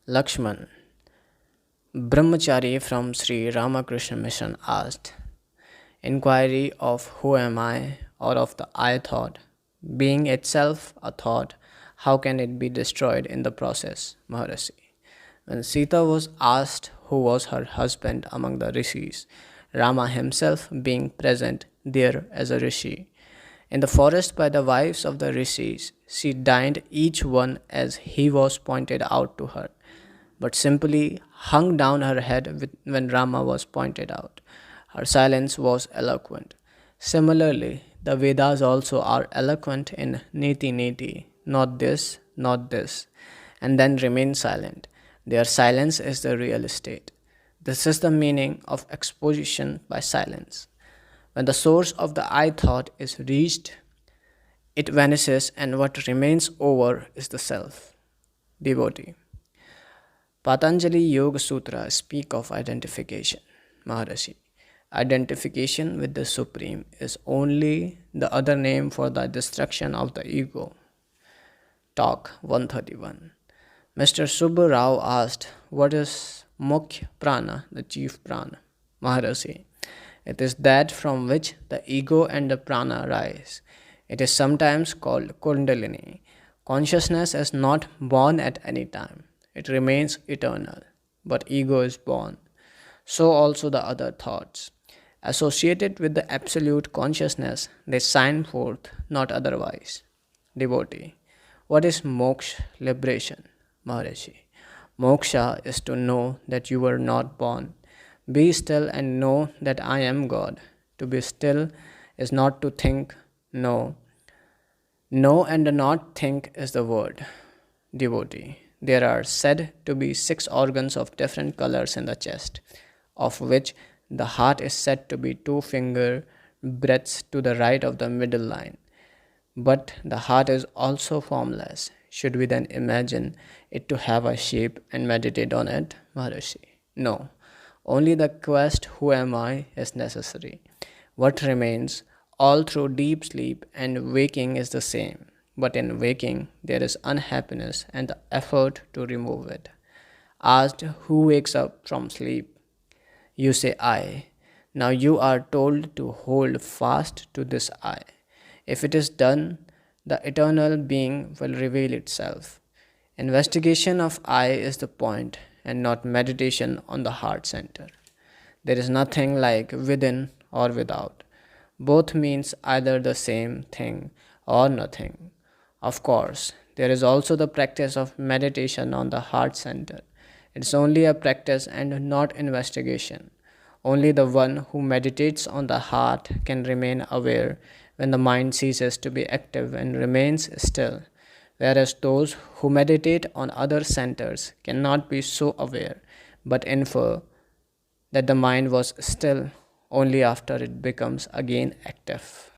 Lakshman, Brahmachari from Sri Ramakrishna Mission asked, Inquiry of who am I or of the I thought, being itself a thought, how can it be destroyed in the process? Maharishi. When Sita was asked who was her husband among the rishis, Rama himself being present there as a rishi. In the forest by the wives of the rishis, she dined each one as he was pointed out to her, but simply hung down her head when Rama was pointed out. Her silence was eloquent. Similarly, the Vedas also are eloquent in neti neti, not this, and then remain silent. Their silence is the real estate. This is the meaning of exposition by silence. When the source of the I thought is reached, it vanishes, and what remains over is the self. Devotee. Patanjali Yoga Sutra speak of identification. Maharishi. Identification with the Supreme is only the other name for the destruction of the ego. Talk 131. Mr. Subbu Rao asked, what is Mukhya Prana, the chief prana? Maharishi. It is that from which the ego and the prana rise. It is sometimes called Kundalini. Consciousness is not born at any time. It remains eternal. But ego is born. So also the other thoughts. Associated with the absolute consciousness, they shine forth, not otherwise. Devotee. What is moksha, liberation? Maharishi. Moksha is to know that you were not born. Be still and know that I am God. To be still is not to think, no. Know and not think is the word. Devotee. There are said to be 6 organs of different colors in the chest, of which the heart is said to be 2 finger breadths to the right of the middle line. But the heart is also formless. Should we then imagine it to have a shape and meditate on it? Maharishi. No. Only the quest, who am I, is necessary. What remains all through deep sleep and waking is the same. But in waking, there is unhappiness and the effort to remove it. Asked who wakes up from sleep, you say I. Now you are told to hold fast to this I. If it is done, the eternal being will reveal itself. Investigation of I is the point, and not meditation on the heart center. There is nothing like within or without. Both means either the same thing or nothing. Of course, there is also the practice of meditation on the heart center. It's only a practice and not investigation. Only the one who meditates on the heart can remain aware when the mind ceases to be active and remains still, whereas those who meditate on other centers cannot be so aware, but infer that the mind was still only after it becomes again active.